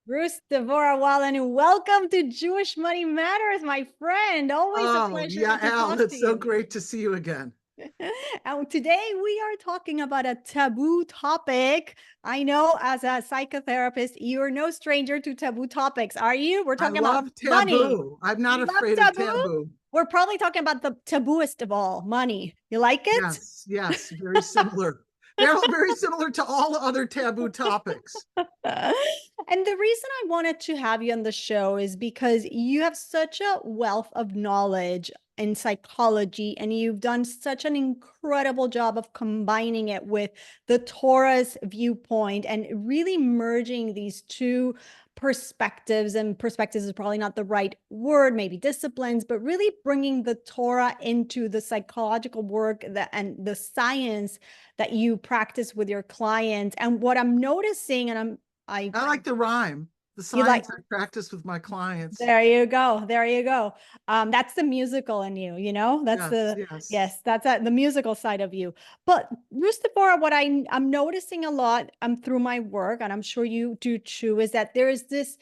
Rus Devorah Wallen, welcome to Jewish Money Matters, my friend. Always a Oh, pleasure yeah, to Al, talk to it's so you. great to see you again. And today we are talking about a taboo topic. I know as a psychotherapist, you're no stranger to taboo topics, are you? We're I talking about love money. taboo. I'm not You love afraid of taboo? taboo. We're probably talking about the tabooest of all, money. You like it? Yes, yes, very similar. Very similar to all other taboo topics. And the reason I wanted to have you on the show is because you have such a wealth of knowledge in psychology, and you've done such an incredible job of combining it with the Torah's viewpoint and really merging these two perspectives. And perspectives is probably not the right word, maybe disciplines, but really bringing the Torah into the psychological work that and the science that you practice with your clients. And what I'm noticing, and I I like the rhyme, the you like science I practice with my clients. there you go. There you go. That's the musical in you, you know? That's Yes, the yes. yes, that's the musical side of you. But Rustafora, what I'm noticing a lot through my work, and I'm sure you do too, is that there is this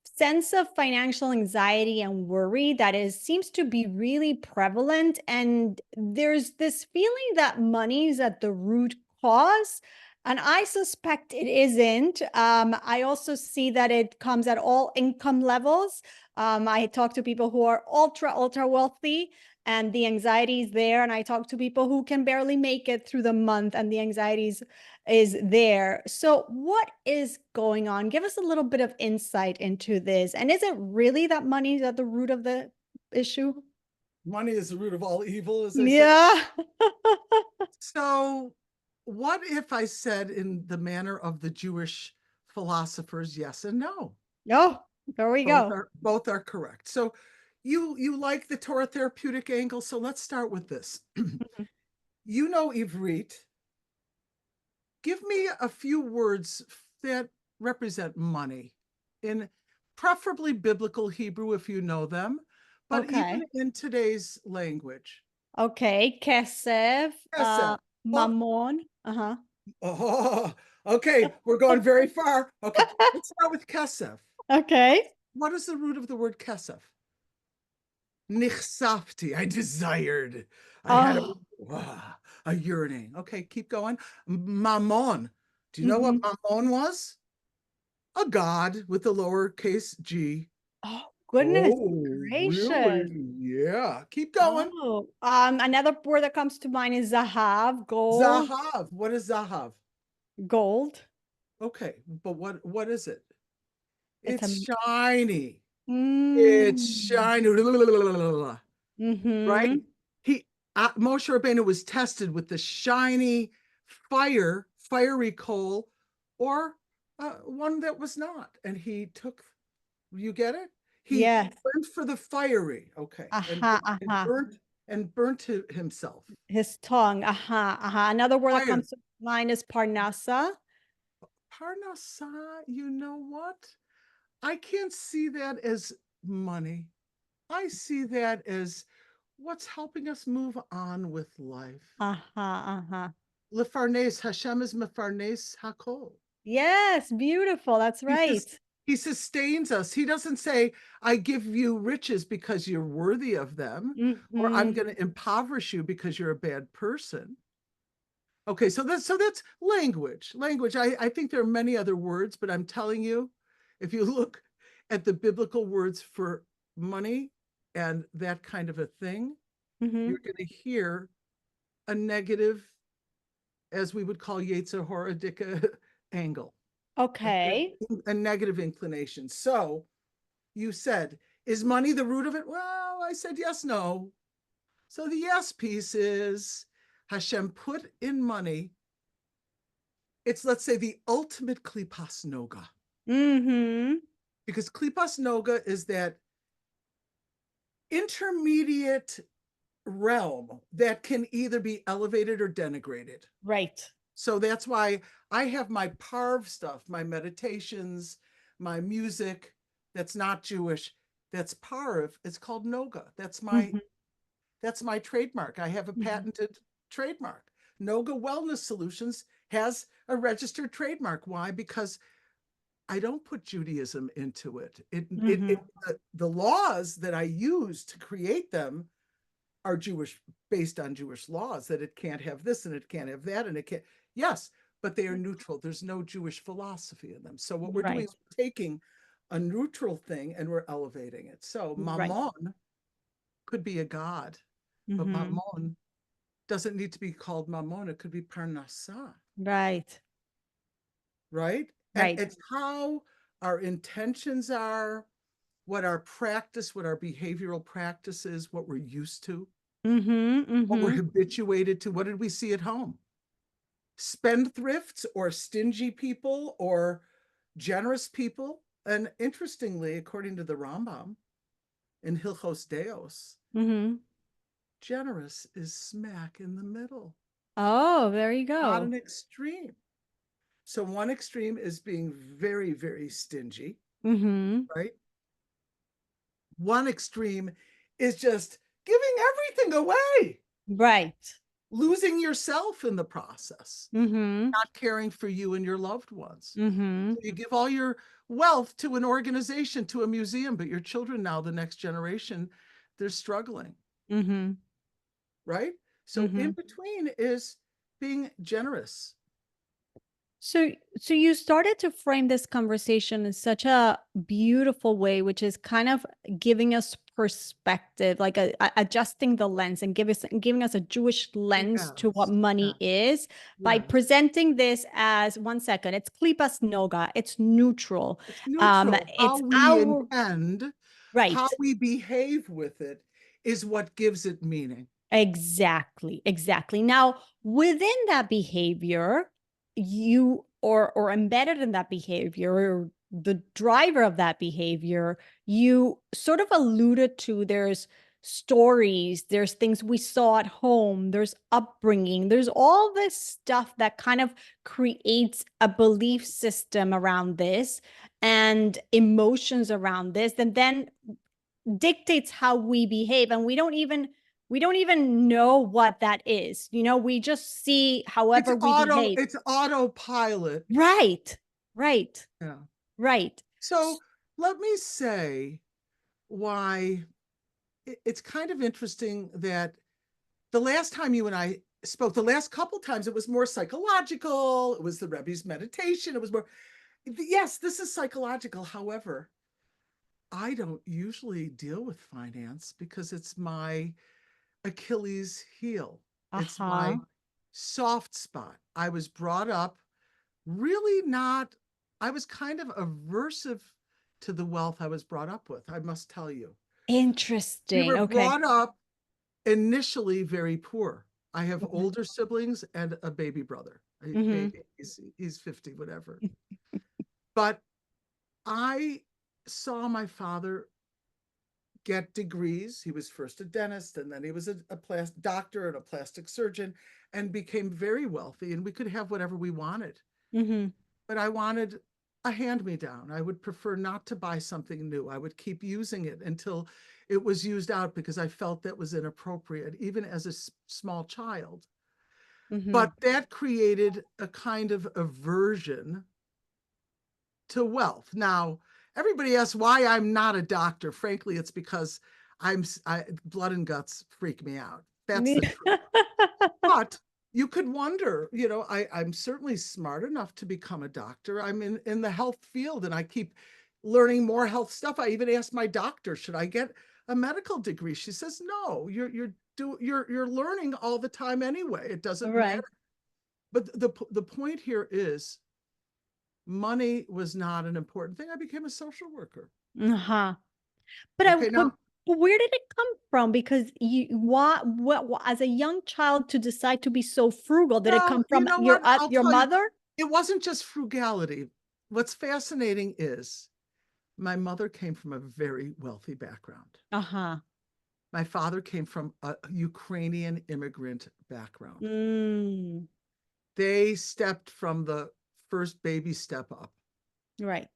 sense of financial anxiety and worry that is seems to be really prevalent. And there's this feeling that money is at the root cause. And I suspect it isn't. I also see that it comes at all income levels. I talk to people who are ultra wealthy and the anxiety is there. And I talk to people who can barely make it through the month and the anxieties is there. So what is going on? Give us a little bit of insight into this. And is it really that money is at the root of the issue? Money is the root of all evil, as they say. Yeah. So, what if I said in the manner of the Jewish philosophers, yes and no? Oh, there we go. Both are correct. So you like the Torah therapeutic angle. So let's start with this. Mhm. You know Ivrit. Give me a few words that represent money in preferably biblical Hebrew if you know them, but even Okay. in today's language. Okay. Kesef, Kesef. Oh, mammon. Uh-huh. oh, okay, we're going very far. Okay, let's start with kesef. Okay. What is the root of the word kesef? Nichsafti. I desired. I had Oh. a yearning. Okay, keep going. Mammon. Do you know what Mhm. mammon was? A god with the lowercase g. Oh, goodness Oh, gracious. really? Yeah. Keep going. Oh, another word that comes to mind is zahav, gold, Zahav. What is zahav? gold. Okay, but what is it? It's a It's shiny. It's mm, shiny. Right? mm-hmm. He Moshe Rabbeinu was tested with the shiny fiery coal, or one that was not, and he took. You get it? He Yes. went for the fiery, okay, Aha, aha. and burnt himself. His tongue. Aha, aha. Another word that Fire. comes to mind is parnasa. Parnasa, you know what? I can't see that as money. I see that as what's helping us move on with life. Aha, aha. Lefarnes, Hashem is mefarnes hakol. Yes, beautiful. That's He right. says he sustains us. He doesn't say, I give you riches because you're worthy of them, or I'm Mm-hmm. going to impoverish you because you're a bad person. Okay, so that's language. Language. I think there are many other words, but I'm telling you, if you look at the biblical words for money and that kind of a thing, Mm-hmm. you're going to hear a negative, as we would call Yetzer Horadika angle, Okay. a negative inclination. So you said, is money the root of it? Well, I said yes, no. So the yes piece is Hashem put in money. It's, let's say, the ultimate klipas noga, Mm-hmm. because klipas noga is that intermediate realm that can either be elevated or denigrated. Right. So that's why I have my parv stuff, my meditations, my music that's not Jewish, that's parv. It's called noga. Mm-hmm. That's my trademark. I have a Mm-hmm. patented trademark. Noga Wellness Solutions has a registered trademark. Why? Because I don't put Judaism into it. Mm-hmm. The laws that I use to create them are Jewish, based on Jewish laws, that it can't have this and it can't have that and it can't. Yes, but they are neutral. There's no Jewish philosophy in them. So what we're doing Right. is we're taking a neutral thing and we're elevating it. So Right. Mammon could be a god, but Mm-hmm. Mammon doesn't need to be called Mammon. It could be Parnassah, Right. right? And Right. it's how our intentions are, what our practice, what our behavioral practice is, what we're used to, Mm-hmm. what we're Mm-hmm. habituated to. What did we see at home? Spendthrifts or stingy people or generous people. And interestingly, according to the Rambam in Hilchos Deos, Mm-hmm. generous is smack in the middle, Oh, there you not go. an extreme. So one extreme is being very, very stingy, Mm-hmm. right? One extreme is just giving everything away, Right. losing yourself in the process, Mm-hmm. not caring for you and your loved ones. Mm-hmm. So you give all your wealth to an organization, to a museum, but your children now, the next generation, they're struggling, Mm-hmm. right? So Mm-hmm. in between is being generous. So you started to frame this conversation in such a beautiful way, which is kind of giving us perspective, like adjusting the lens and giving us a Jewish lens to what Yes, money yes, is by yes. presenting this as, one second, it's klipas noga, it's neutral. It's neutral. How It's we our intend, how right. we behave with it is what gives it meaning. Exactly, exactly. Now, within that behavior, you or embedded in that behavior, or the driver of that behavior, you sort of alluded to there's stories, there's things we saw at home, there's upbringing, there's all this stuff that kind of creates a belief system around this and emotions around this, and then dictates how we behave, and we don't even know what that is. We just see however we behave. It's autopilot. Right. Right. Yeah. Right. So let me say why it's kind of interesting that the last time you and I spoke, the last couple times, it was more psychological. It was the Rebbe's meditation. It was more, yes, this is psychological. However, I don't usually deal with finance because it's my Achilles heel. It's my Uh-huh. soft spot. I was brought up really not, I was kind of aversive to the wealth I was brought up with, I must tell you. We Interesting. were Okay. brought up initially very poor. I have Mhm. older siblings and a baby brother. Mhm. He's 50, whatever. But I saw my father get degrees. He was first a dentist, and then he was a doctor and a plastic surgeon, and became very wealthy. And we could have whatever we wanted. Mhm. But I wanted a hand-me-down. I would prefer not to buy something new. I would keep using it until it was used out because I felt that was inappropriate, even as a small child. Mhm. But that created a kind of aversion to wealth. Now, everybody asks why I'm not a doctor. Frankly, it's because blood and guts freak me out. That's the truth. But you could wonder, I'm certainly smart enough to become a doctor. I'm in the health field and I keep learning more health stuff. I even asked my doctor, should I get a medical degree? She says, no, you're learning all the time anyway. It doesn't matter. Right. But the point here is money was not an important thing. I became a social worker. Uh-huh. But I Okay, but, now, but where did it come from? Because you what as a young child to decide to be so frugal, did it well, come you from know what? I'll your tell you, mother? it wasn't just frugality. What's fascinating is my mother came from a very wealthy background. Uh-huh. My father came from a Ukrainian immigrant background. Mm, They stepped from the first baby step up. right.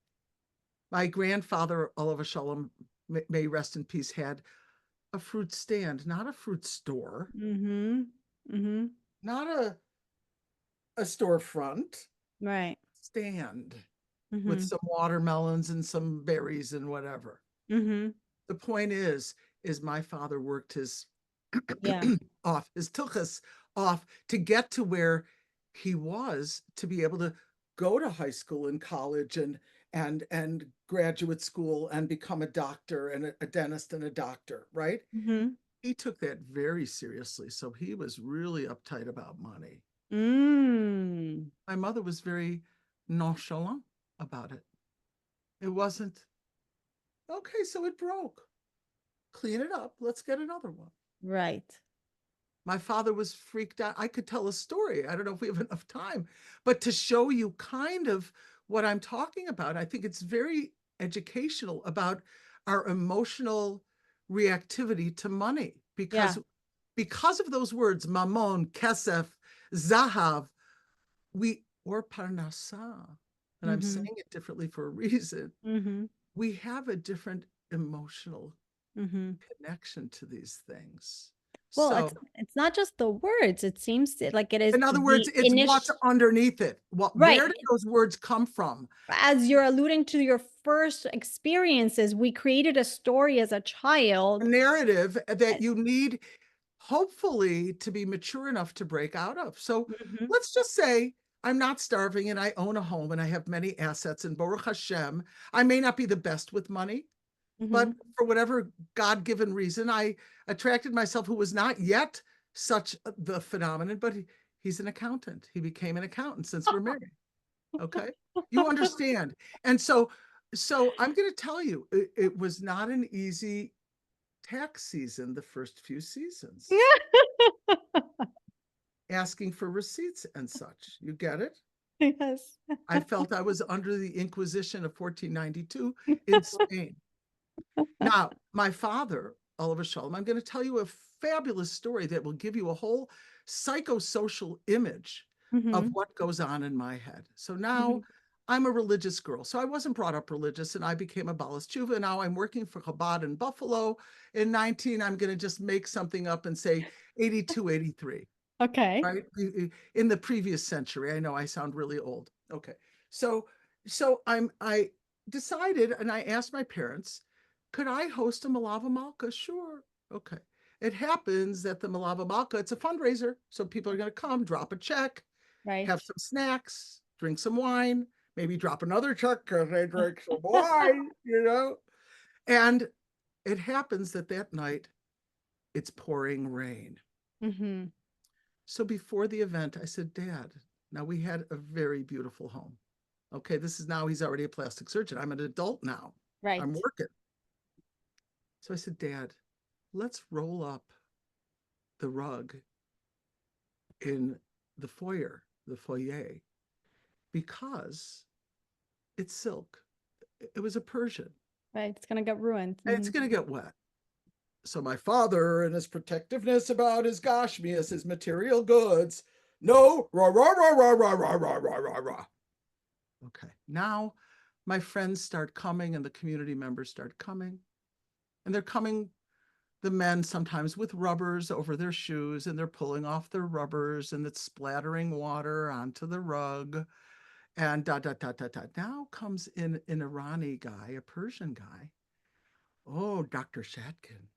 My grandfather, Olav Shalom, may rest in peace, had a fruit stand, not a fruit store, Mm-hmm. Mm-hmm. not a storefront, Right. stand. with Mm-hmm. some watermelons and some berries and whatever. Mm-hmm. The point is my father worked his Yeah. off, his tuchus off to get to where he was, to be able to go to high school and college and graduate school and become a doctor and a dentist and a doctor, right? Mm-hmm. He took that very seriously. So he was really uptight about money. Mm. My mother was very nonchalant about it. It wasn't, okay, so it broke. Clean it up. Let's get another one. Right. My father was freaked out. I could tell a story. I don't know if we have enough time, but to show you kind of what I'm talking about, I think it's very educational about our emotional reactivity to money, Yeah. because of those words, mamon, kesef, zahav, or parnasa, and I'm Mm-hmm. saying it differently for a reason, Mm-hmm. we have a different emotional Mm-hmm. connection to these things. Well, So it's not just the words. It seems like it is in other words, the it's what's initial. underneath it. Right. Where did those words come from? As you're alluding to your first experiences, we created a story as a A child. narrative that you need, hopefully, to be mature enough to break out of. So Mm-hmm. let's just say I'm not starving and I own a home and I have many assets, and Baruch Hashem, I may not be the best with money, Mm-hmm. but for whatever God-given reason, I attracted myself who was not yet such the phenomenon, but he's an accountant. He became an accountant since we're married. Okay. You understand. And so I'm going to tell you, it was not an easy tax season the first few seasons, asking for receipts and such. You get it? Yes. I felt I was under the Inquisition of 1492 in Spain. Now, my father, Oliver Shalom, I'm going to tell you a fabulous story that will give you a whole psychosocial image of Mm-hmm. what goes on in my head. So Mm-hmm. now I'm a religious girl. So I wasn't brought up religious, and I became a Balas Tshuva. And now I'm working for Chabad in Buffalo. In 19, I'm going to just make something up and say 82, 83, Okay. right? In the previous century. I know I sound really old. Okay. So I decided, and I asked my parents, could I host a Malava Malka? Sure. Okay. It happens that the Malava Malka, it's a fundraiser. So people are going to come, drop a check, have Right. some snacks, drink some wine, maybe drop another check because they drink some wine, And it happens that night it's pouring rain. Mm-hmm. So before the event, I said, Dad, now we had a very beautiful home. Okay, this is now, he's already a plastic surgeon. I'm an adult now. I'm Right. working. So I said, Dad, let's roll up the rug in the foyer, because it's silk. It was a Persian. Right. It's gonna get ruined. And it's Mm-hmm. going to get wet. So my father, and his protectiveness about his gashmias, his material goods, no, rah, rah, rah, rah, rah, rah, rah, rah, rah, rah. Okay, now my friends start coming and the community members start coming. And they're coming, the men sometimes with rubbers over their shoes, and they're pulling off their rubbers and it's splattering water onto the rug. And da, da, da, da, da. Now comes in an Irani guy, a Persian guy. Oh, Dr. Shatkin,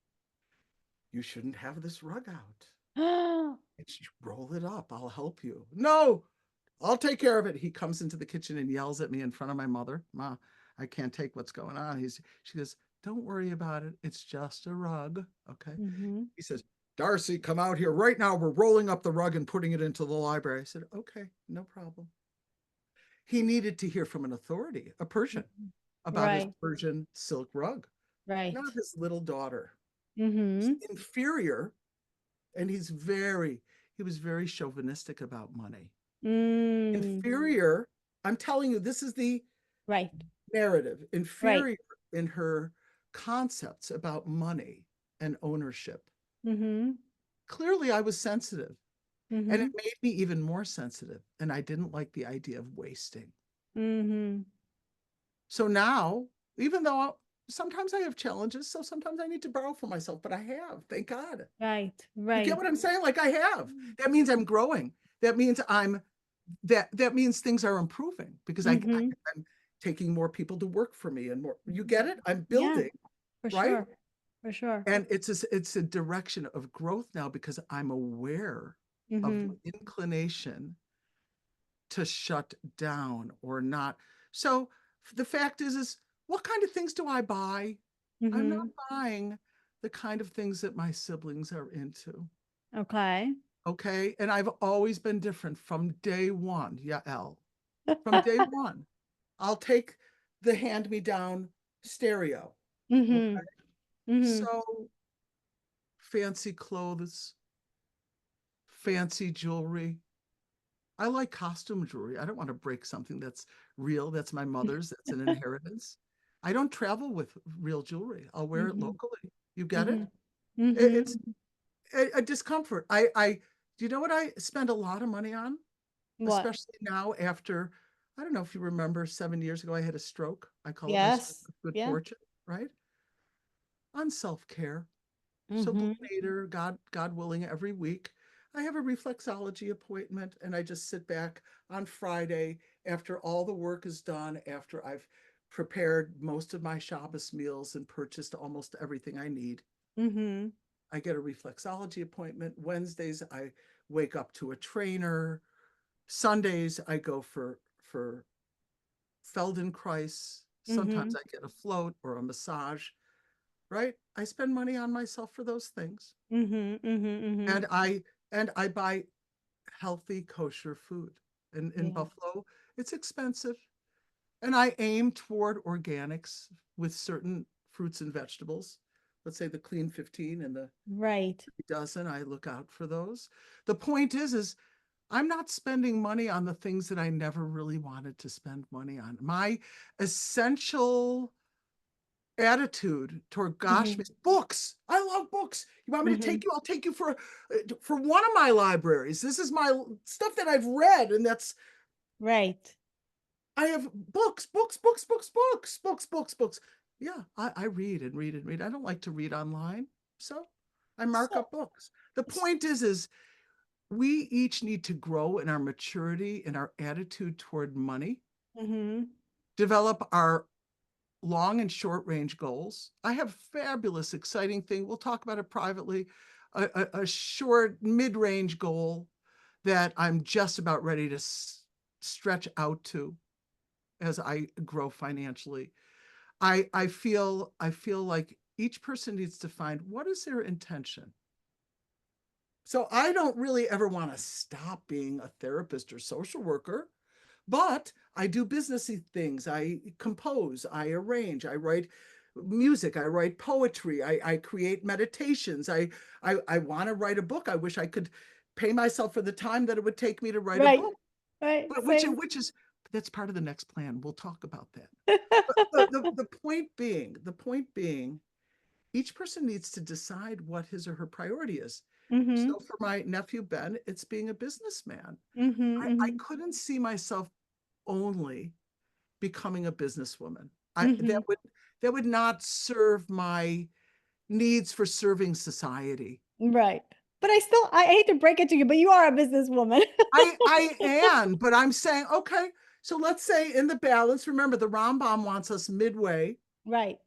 you shouldn't have this rug out. It's, roll it up. I'll help you. No, I'll take care of it. He comes into the kitchen and yells at me in front of my mother. Ma, I can't take what's going on. She goes, don't worry about it. It's just a rug. Okay. Mm-hmm. He says, Darcy, come out here right now. We're rolling up the rug and putting it into the library. I said, okay, no problem. He needed to hear from an authority, a Persian, about his Right. Persian silk rug, Right. not his little daughter. Mm-hmm. He's inferior, and he was very chauvinistic about money. Mm. Inferior, I'm telling you, this is the Right. narrative. Right. Inferior in her concepts about money and ownership. Mm-hmm. Clearly, I was sensitive, and Mm-hmm. it made me even more sensitive. And I didn't like the idea of wasting. Mm-hmm. So now, even though sometimes I have challenges, so sometimes I need to borrow for myself, but I have, thank God. Right. You get Right. what I'm saying? Like I have. That means I'm growing. That means that means things are improving, because Mm-hmm. I'm taking more people to work for me and more. You get it? I'm Yeah, building, for right? sure. For sure. And it's a direction of growth now because I'm aware of Mm-hmm. the inclination to shut down or not. So the fact is what kind of things do I buy? I'm not Mm-hmm. buying the kind of things that my siblings are into. Okay. Okay. And I've always been different from day one. Yeah, L. From day one. I'll take the hand-me-down stereo. Mm-hmm. Okay. Mm-hmm. So fancy clothes, fancy jewelry. I like costume jewelry. I don't want to break something that's real. That's my mother's. That's an inheritance. I don't travel with real jewelry. I'll wear it Mm-hmm. locally. You get it? Mm-hmm. Mm-hmm. It's a discomfort. Do you know what I spend a lot of money on? What? Especially now after, I don't know if you remember 7 years ago, I had a stroke. I call it my stroke Yes. of good Yeah. fortune, right? On self-care. So Mm-hmm. later, God willing, every week, I have a reflexology appointment and I just sit back on Friday after all the work is done, after I've prepared most of my Shabbos meals and purchased almost everything I need. Mm-hmm. I get a reflexology appointment. Wednesdays, I wake up to a trainer. Sundays, I go for Feldenkrais. Mm-hmm. Sometimes I get a float or a massage, right? I spend money on myself for those things. Mm-hmm. Mm-hmm. Mm-hmm. And I buy healthy kosher food. In Yeah. Buffalo, it's expensive. And I aim toward organics with certain fruits and vegetables. Let's say the clean 15 and the Right. dozen, I look out for those. The point is I'm not spending money on the things that I never really wanted to spend money on. My essential attitude toward gosh, Mm-hmm. books. I love books. You want me to Mm-hmm. take you? I'll take you for one of my libraries. This is my stuff that I've read, and that's Right. I have books, books, books, books, books, books, books, books. Yeah, I read and read and read. I don't like to read online, so I mark So, up books. The point is we each need to grow in our maturity and our attitude toward money, mm-hmm. develop our long and short range goals. I have fabulous, exciting thing. We'll talk about it privately. A short mid range goal that I'm just about ready to stretch out to as I grow financially. I feel like each person needs to find what is their intention. So I don't really ever want to stop being a therapist or social worker. But I do businessy things. I compose, I arrange, I write music, I write poetry, I create meditations. I want to write a book. I wish I could pay myself for the time that it would take me to write a Right. book. Right. But Same. which is that's part of the next plan. We'll talk about that. The point being, each person needs to decide what his or her priority is. Mm-hmm. So for my nephew Ben, it's being a businessman. Mm-hmm. I Mm-hmm. couldn't see myself only becoming a businesswoman. I Mm-hmm. that would not serve my needs for serving society. Right. But I hate to break it to you, but you are a businesswoman. I am, but I'm saying, okay, so let's say in the balance, remember the Rambam wants us midway. Right.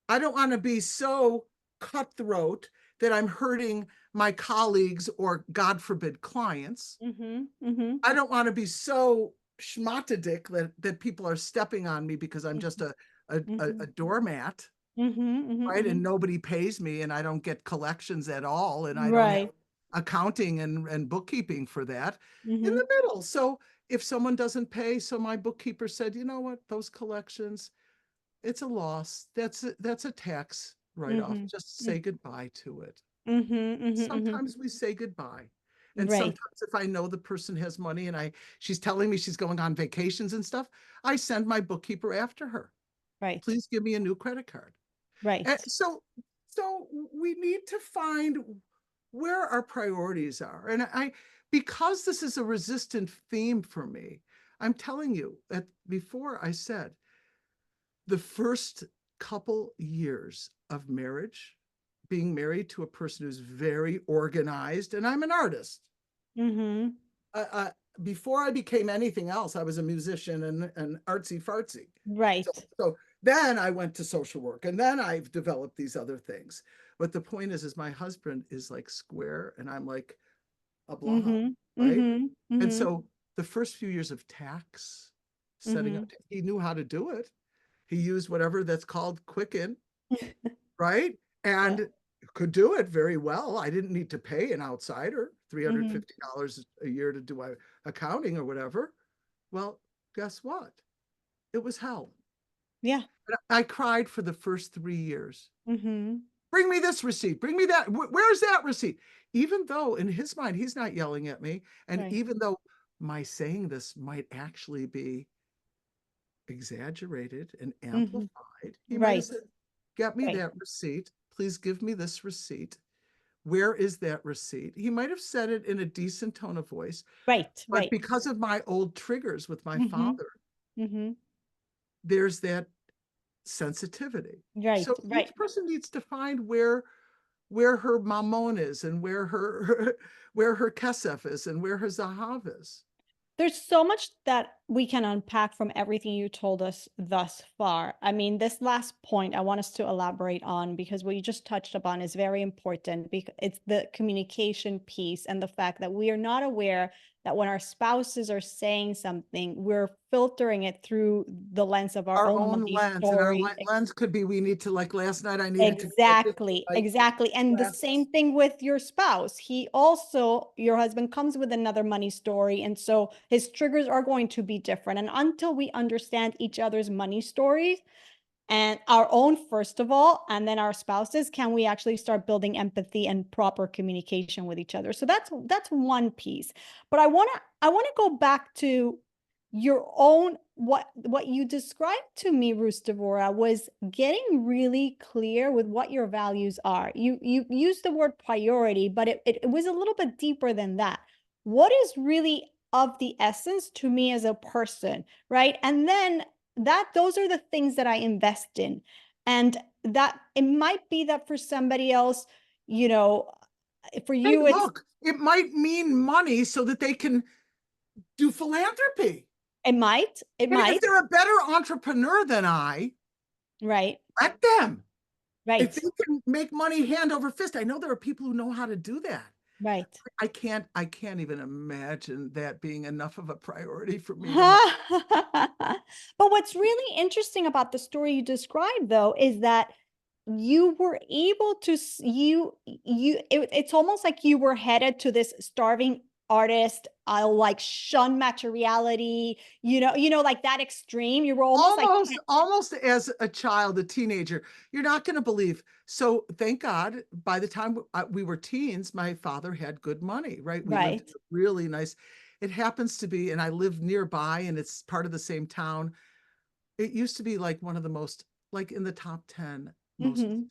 I don't want to be so cutthroat that I'm hurting my colleagues or God forbid clients. Mm-hmm. Mm-hmm. I don't want to be so schmatadick that people are stepping on me because I'm just Mm-hmm. a doormat, Mm-hmm. right? Mm-hmm. And nobody pays me and I don't get collections at all. And I don't have Right. accounting and bookkeeping for that in Mm-hmm. the middle. So if someone doesn't pay, so my bookkeeper said, you know what, those collections, it's a loss. That's a tax write-off. Mm-hmm. Just say goodbye to it. Mm-hmm. Mm-hmm. Sometimes we say goodbye. And Right. sometimes if I know the person has money and she's telling me she's going on vacations and stuff, I send my bookkeeper after her. Right. Please give me a new credit card. And Right. so we need to find where our priorities are. And because this is a resistant theme for me, I'm telling you that before I said the first couple years of marriage, being married to a person who's very organized, and I'm an artist. Mm-hmm. before I became anything else, I was a musician and artsy fartsy. Right. So then I went to social work, and then I've developed these other things. But the point is my husband is like square and I'm like a blob, Mm-hmm. right? Mm-hmm. And Mm-hmm. so the first few years of tax, setting Mm-hmm. up, he knew how to do it. He used whatever that's called Quicken, right? Yeah. And could do it very well. I didn't need to pay an outsider Mm-hmm. $350 a year to do accounting or whatever. Well, guess what? It was hell. Yeah. I cried for the first 3 years. Mm-hmm. Bring me this receipt. Bring me that. Where's that receipt? Even though in his mind, he's not yelling at me. And Right. even though my saying this might actually be exaggerated and Mm-hmm. amplified, he might have Right. said, get me Right. that receipt. Please give me this receipt. Where is that receipt? He might have said it in a decent tone of voice, Right. but Right. because of my old triggers with my Mm-hmm. father, Mm-hmm. there's that sensitivity. Right. So Right. each person needs to find where her mamon is and where her where her kesef is and where her zahav is. There's so much that we can unpack from everything you told us thus far. I mean, this last point I want us to elaborate on because what you just touched upon is very important because it's the communication piece and the fact that we are not aware that when our spouses are saying something, we're filtering it through the lens of our Our own own money lens, and our story. lens could be we need to, like last night I needed to go to Exactly, my exactly. And the same classes. thing with your spouse. He also, your husband comes with another money story. And so his triggers are going to be different. And until we understand each other's money stories and our own, first of all, and then our spouses, can we actually start building empathy and proper communication with each other? So that's one piece. But I want to go back to your own what you described to me, Rus Devorah, was getting really clear with what your values are. You used the word priority, but it was a little bit deeper than that. What is really of the essence to me as a person, right? And then that those are the things that I invest in. And that it might be that for somebody else, you know, for Hey, you it's look, it might mean money so that they can do philanthropy. it And if might, they're a better entrepreneur than I, right, let them. If right, they can make money hand over fist, I know there are people who know how to do that. right. I can't even imagine that being enough of a priority for me to make. But what's really interesting about the story you described, though, is that you were able to it's almost like you were headed to this starving artist. I'll like shun materiality, like that extreme. You were almost like, Almost as a child, a teenager, you're not going to believe. So thank God, by the time we were teens, my father had good money, right? We lived in right. a really nice, it happens to be, and I live nearby and it's part of the same town. It used to be like one of the most, like in the top 10 most Hmm.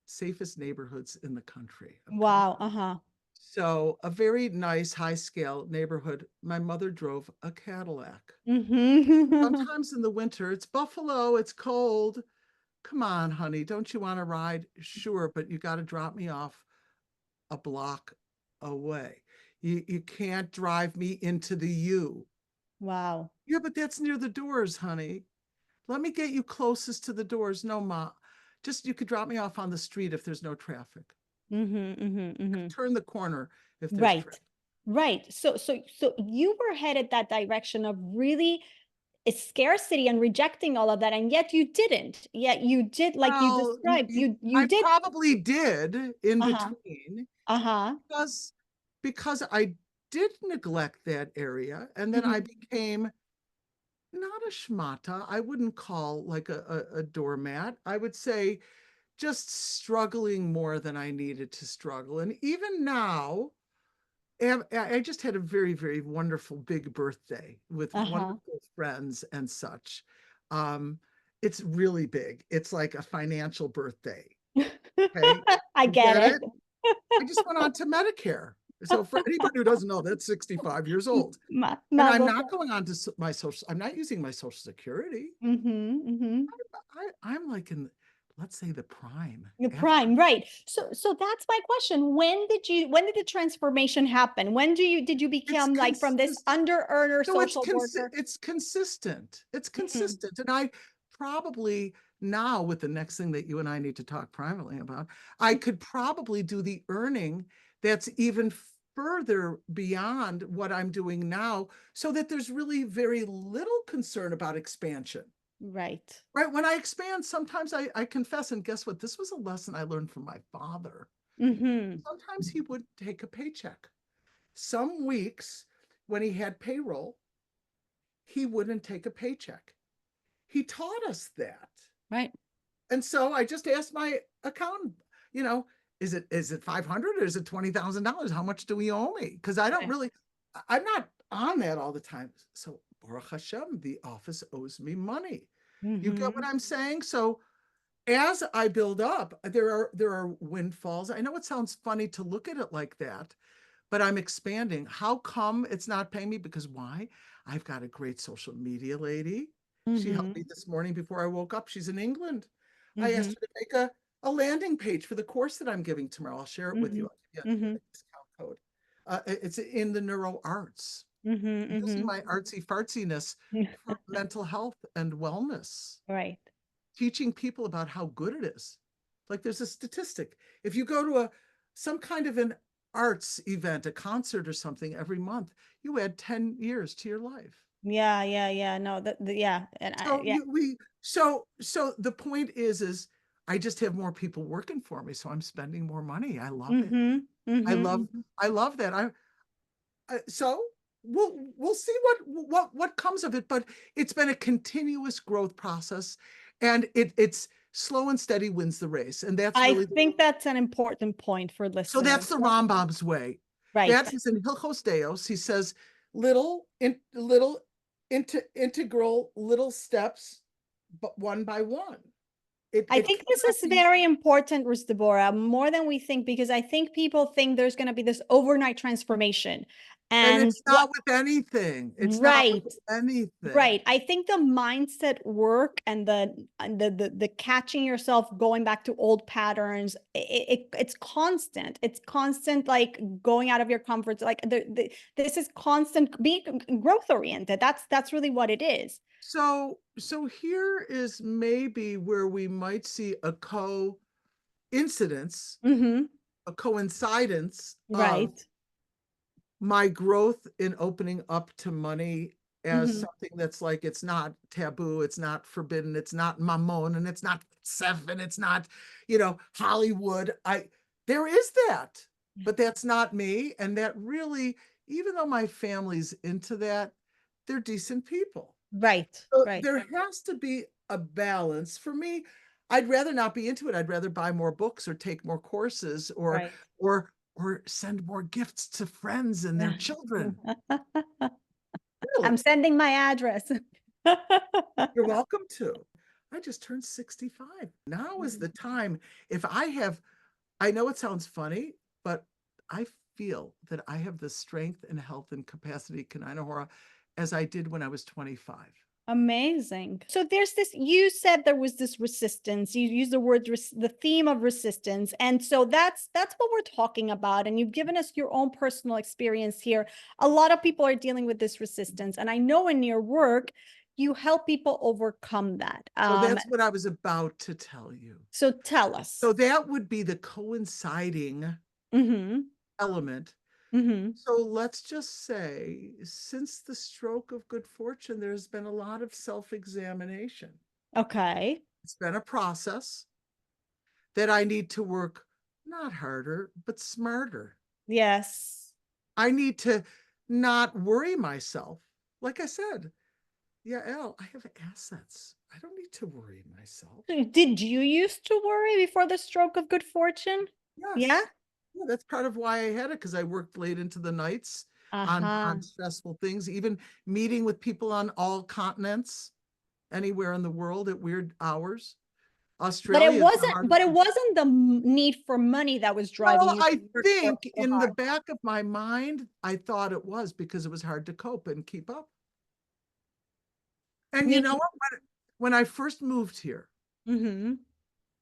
safest neighborhoods in the country. Okay. Wow. Uh-huh. So a very nice high scale neighborhood. My mother drove a Cadillac. Hmm. Sometimes in the winter, it's Buffalo, it's cold. Come on, honey, don't you want to ride? Sure, but you got to drop me off a block away. You can't drive me into the U. Wow. Yeah, but that's near the doors, honey. Let me get you closest to the doors. No, Ma. Just you could drop me off on the street if there's no traffic. Hmm. Hmm. Hmm. Turn the corner if there's Right. traffic. Right. So you were headed that direction of really scarcity and rejecting all of that, and yet you didn't. Yet you did, like you Well, described. You I did. probably did in Uh-huh. between Uh-huh. because I did neglect that area, and then I Hmm. became not a schmata. I wouldn't call like a doormat. I would say just struggling more than I needed to struggle. And even now, I just had a very, very wonderful big birthday with Uh-huh. wonderful friends and such. Um, it's really big. It's like a financial birthday. Okay. I You get get it. it? I just went on to Medicare. So for anybody who doesn't know, that's 65 years old. And I'm Mazel not tov. going on to I'm not using my social security. Mhm, mhm. I'm like let's say the prime. The After prime, right. So that's my question. When did the transformation happen? When did you it's become like from this consistent. under earner No, social worker? it's consistent. It's Mhm. consistent. And I probably now, with the next thing that you and I need to talk privately about, I could probably do the earning that's even further beyond what I'm doing now, so that there's really very little concern about expansion. Right. Right? When I expand, sometimes I confess, and guess what? This was a lesson I learned from my father. Mm-hmm. Sometimes he would take a paycheck. Some weeks when he had payroll, he wouldn't take a paycheck. He taught us that. Right. And so I just asked my accountant, you know, is it 500 or is it $20,000? How much do we owe me? Because I don't Right. really, I'm not on that all the time. So Baruch Hashem, the office owes me money. You get Mm-hmm. what I'm saying? So as I build up, there are windfalls. I know it sounds funny to look at it like that, but I'm expanding. How come it's not paying me? Because why? I've got a great social media lady. She helped Mm-hmm. me this morning before I woke up. She's in England. I Mm-hmm. asked her to make a landing page for the course that I'm giving tomorrow. I'll share it with you. Mm-hmm. I'll give you Mm-hmm. a discount code. It's in the neuro arts, using Mm-hmm. my artsy fartsiness Mm-hmm. for mental health and wellness, Right. teaching people about how good it is. Like there's a statistic. If you go to some kind of an arts event, a concert or something every month, you add 10 years to your life. Yeah, yeah, yeah. No, yeah. And So yeah. so the point is I just have more people working for me, so I'm spending more money. I love it. Mm-hmm. I Mm-hmm. love Mm-hmm. I love that. So we'll see what comes of it, but it's been a continuous growth process, and it's slow and steady wins the race, and that's I really think that's an important point for so that's listeners. the Rambam's way. Right. That's in Hilchos Deos. He says little integral little steps, but one by one. I It think this cannot is be, very important, Rus Devorah, more than we think, because I think people think there's going to be this overnight transformation. and And it's what, not with anything. It's not with right, anything. right. I think the mindset work and the catching yourself going back to old patterns, it's constant. It's constant, like going out of your comfort. Like this is constant being growth oriented. That's really what it is. So here is maybe where we might see a coincidence, Mm-hmm. a coincidence of Right. my growth in opening up to money as Mm-hmm. something that's like, it's not taboo, it's not forbidden, it's not mammon, and it's not seven, it's not, Hollywood. There is that, but that's not me. And that really, even though my family's into that, they're decent people. Right. So Right. there has to be a balance. For me, I'd rather not be into it. I'd rather buy more books or take more courses Right. or send more gifts to friends and their children. I'm Really, sending my address. you're welcome to. I just turned 65. Now is the time. If I know it sounds funny, but I feel that I have the strength and health and capacity, Kanai as I did when I was 25. Amazing. So there's this, you said there was this resistance. You use the word, the theme of resistance. And so that's what we're talking about. And you've given us your own personal experience here. A lot of people are dealing with this resistance. And I know in your work, you help people overcome that. So that's what I was about to tell you. So tell us. So that would be the coinciding Mm-hmm. element. Mm-hmm. So let's just say, since the stroke of good fortune, there's been a lot of self-examination. Okay. It's been a process that I need to work not harder, but smarter. Yes. I need to not worry myself. Like I said, yeah, Elle, I have assets. I don't need to worry myself. Did you used to worry before the stroke of good fortune? Yeah? Yes. Yeah, that's part of why I had it, because I worked late into the nights Uh-huh. on stressful things, even meeting with people on all continents, anywhere in the world at weird hours. Australia is the But hardest. it wasn't the need for money that was driving Well, you to I work think so in the hard. back of my mind, I thought it was because it was hard to cope and keep up. And you know Me. what? When I first moved here, Mm-hmm.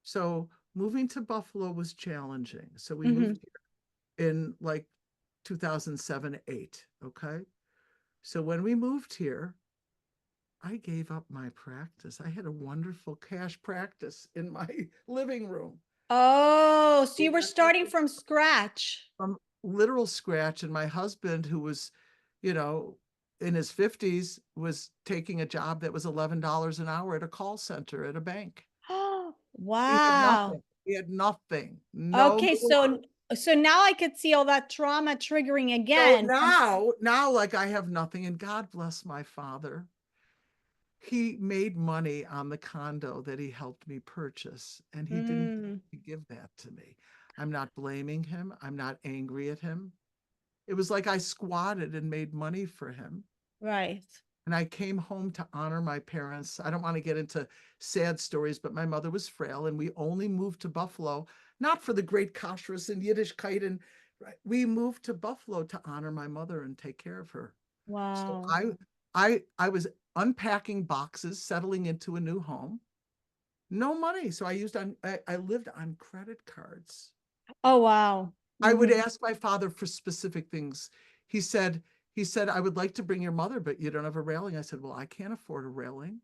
So moving to Buffalo was challenging. So we Mm-hmm. moved here in like 2007, 8. Okay. So when we moved here, I gave up my practice. I had a wonderful cash practice in my living room. Oh, so you were And starting from scratch. from literal scratch. And my husband, who was, you know, in his 50s, was taking a job that was $11 an hour at a call center at a bank. Oh, He had wow. nothing. He had nothing. No Okay, more. so now I could see all that trauma triggering So again from now, like I have nothing. And God bless my father. He made money on the condo that he helped me purchase, and he didn't mm, give that to me. I'm not blaming him. I'm not angry at him. It was like I squatted and made money for him. right. And I came home to honor my parents. I don't want to get into sad stories, but my mother was frail, and we only moved to Buffalo, not for the great kashrus and Yiddishkeit. And right, we moved to Buffalo to honor my mother and take care of her. So Wow. I was unpacking boxes, settling into a new home. No money. So I lived on credit cards. Oh, wow. I would Mm-hmm. ask my father for specific things. He said, I would like to bring your mother, but you don't have a railing. I said, well, I can't afford a railing.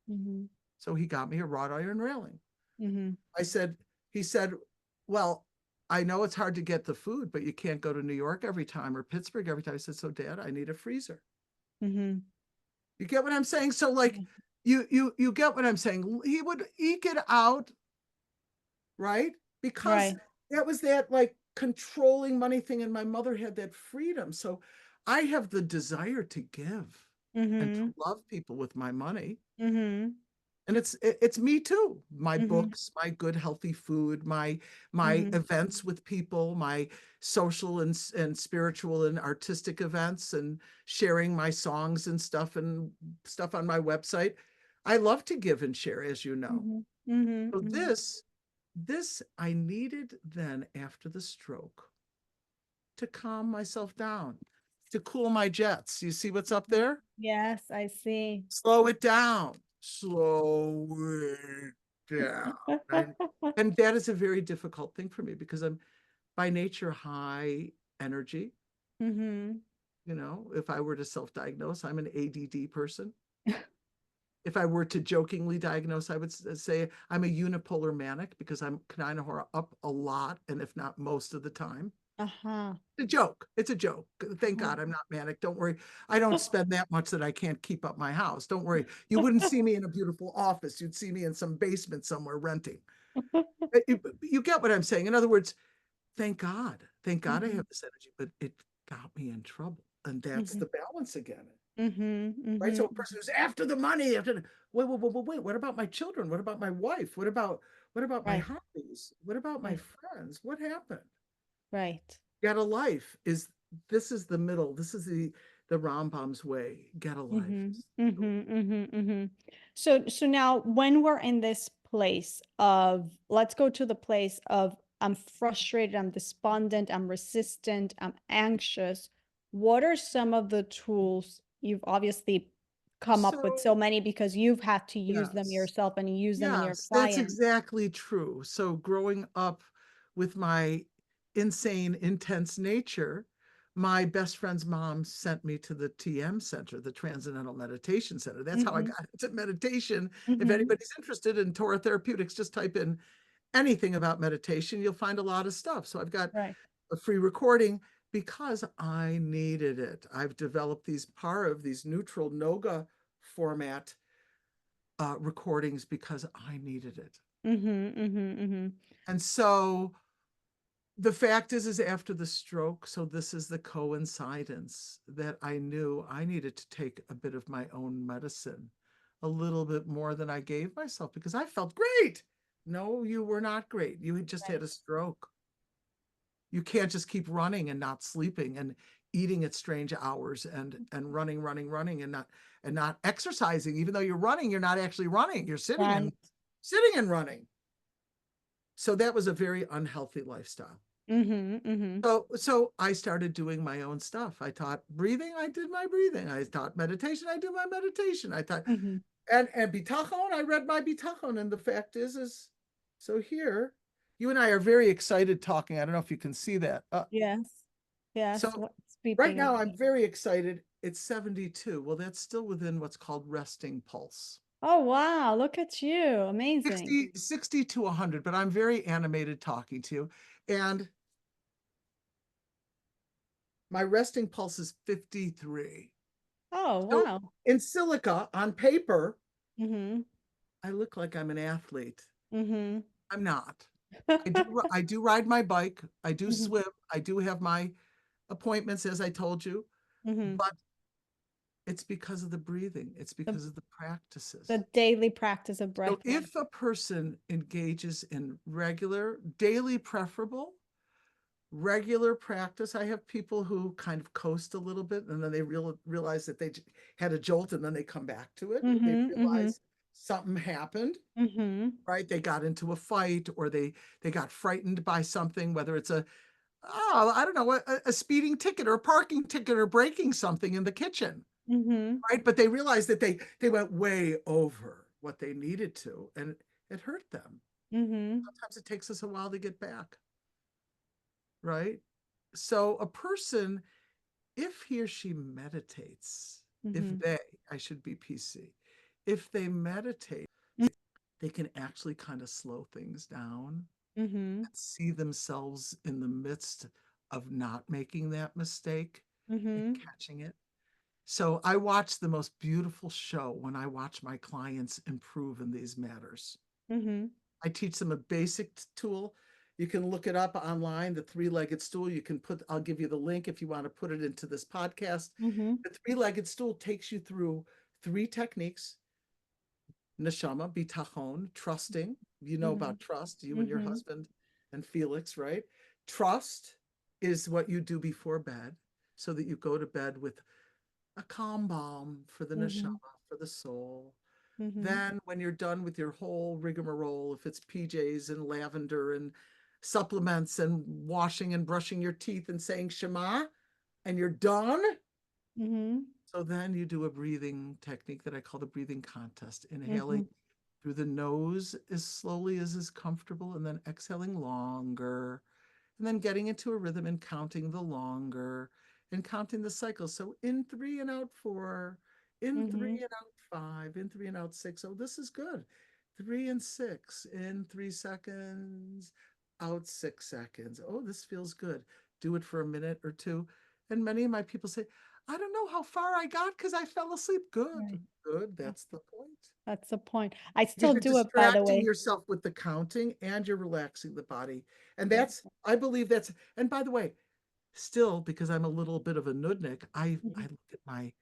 Mm-hmm. So he got me a wrought iron railing. Mm-hmm. I said, he said, well, I know it's hard to get the food, but you can't go to New York every time or Pittsburgh every time. I said, so Dad, I need a freezer. Mm-hmm. You get what I'm saying? So like you get what I'm saying. He would eke it out, right? Because Right. that was that like controlling money thing, and my mother had that freedom. So I have the desire to give and to Mm-hmm. love people with my money. Mm-hmm. And it's me too. My Mm-hmm. books, my good healthy food, my Mm-hmm. events with people, my social and spiritual and artistic events, and sharing my songs and stuff on my website. I love to give and share, as you know. Mm-hmm. Mm-hmm. So Mm-hmm. this I needed then after the stroke to calm myself down, to cool my jets. You see what's up there? Yes, I see. Slow it down. Slow it down. And, and that is a very difficult thing for me because I'm by nature high energy. Mm-hmm. You know, if I were to self-diagnose, I'm an ADD person. If I were to jokingly diagnose, I would say I'm a unipolar manic because I'm kind of up a lot, and if not most of the time. Uh-huh. A joke. It's a joke. Thank Uh-huh. God I'm not manic. Don't worry. I don't spend that much that I can't keep up my house. Don't worry. You wouldn't see me in a beautiful office. You'd see me in some basement somewhere renting. You get what I'm saying. In other words, thank God. Thank God I Mm-hmm. have this energy, but it got me in trouble. And that's Mm-hmm. the balance again. Mm-hmm. Right. So a Mm-hmm. person who's after the money, wait, what about my children? What about my wife? What about my Right. hobbies? What about my Right. friends? What happened? Right. Get a life is this is the middle. This is the Rambam's way. Get a life. Mm-hmm. Mm-hmm. Mm-hmm. Mm-hmm. So now when we're in this place of, let's go to the place of I'm frustrated, I'm despondent, I'm resistant, I'm anxious. What are some of the tools you've obviously come up with so So many because you've had to use them yes, yourself and you use them in your that's clients? exactly true. So growing up with my insane, intense nature, my best friend's mom sent me to the TM Center, the Transcendental Meditation Center. That's how I Mm-hmm. got into meditation. If Mm-hmm. anybody's interested in Toratherapeutics, just type in anything about meditation. You'll find a lot of stuff. So I've got Right. a free recording because I needed it. I've developed these neutral Noga format recordings because I needed it. Mm-hmm. Mm-hmm. Mm-hmm. And so the fact is after the stroke, so this is the coincidence that I knew I needed to take a bit of my own medicine, a little bit more than I gave myself because I felt great. No, you were not great. You had just Right. had a stroke. You can't just keep running and not sleeping and eating at strange hours and running and not exercising. Even though you're running, you're not actually running. You're Right. sitting and running. So that was a very unhealthy lifestyle. Mm-hmm. Mm-hmm. So I started doing my own stuff. I taught breathing, I did my breathing. I taught meditation, I do my meditation. I taught Mm-hmm. and bitachon, I read my bitachon. And the fact is So here, you and I are very excited talking. I don't know if you can see that. Yes. Yes. So What's right beeping now over I'm there? very excited. It's 72. Well, that's still within what's called resting pulse. Oh, wow. Look at you. Amazing. 60 to 100, but I'm very animated talking to you. And my resting pulse is 53. Oh, So wow. in silica, on paper, Mm-hmm. I look like I'm an athlete. Mm-hmm. I'm not. I do ride my bike. I do Mm-hmm. swim. I do have my appointments, as I told you, Mm-hmm. but it's because of the breathing. It's The, because of the practices. the daily practice of So breath work. if a person engages in regular, daily preferable, regular practice, I have people who kind of coast a little bit and then they realize that they had a jolt and then they come back to it. They Mm-hmm. Mm-hmm. realize something happened, Mm-hmm. right? They got into a fight or they got frightened by something, whether it's I don't know, a speeding ticket or a parking ticket or breaking something in the kitchen, Mm-hmm. right? But they realized that they went way over what they needed to, and it hurt them. Mm-hmm. Sometimes it takes us a while to get back, right? So a person, if he or she meditates, if Mm-hmm. they, I should be PC, if they meditate, they can actually kind of slow things down Mm-hmm. and see themselves in the midst of not making that mistake and Mm-hmm. catching it. So I watch the most beautiful show when I watch my clients improve in these matters. Mm-hmm. I teach them a basic tool. You can look it up online, the three-legged stool. You can put, I'll give you the link if you want to put it into this podcast. Mm-hmm. The three-legged stool takes you through 3 techniques: neshama, bitachon, trusting. You know Mm-hmm. about trust, you and your Mm-hmm. husband and Felix, right? Trust is what you do before bed so that you go to bed with a calm balm for the Mm-hmm. neshama, for the soul. Mm-hmm. Then, when you're done with your whole rigmarole, if it's PJs and lavender and supplements and washing and brushing your teeth and saying Shema, and you're done, Mm-hmm. so then you do a breathing technique that I call the breathing contest, Mm-hmm. inhaling through the nose as slowly as is comfortable, and then exhaling longer, and then getting into a rhythm and counting the longer and counting the cycles. So in 3 and out 4, in 3 Mm-hmm. and out 5, in 3 and out 6. Oh, this is good. 3 and 6, in 3 seconds, out 6 seconds. Oh, this feels good. Do it for a minute or two. And many of my people say, I don't know how far I got because I fell asleep. Good, Right. good. That's the point. That's the point. I Because still you're do it, by the distracting way. yourself with the counting and you're relaxing the body. And Yeah. that's, I believe that's, and by the way, still, because I'm a little bit of a nudnik, I Mhm. look at my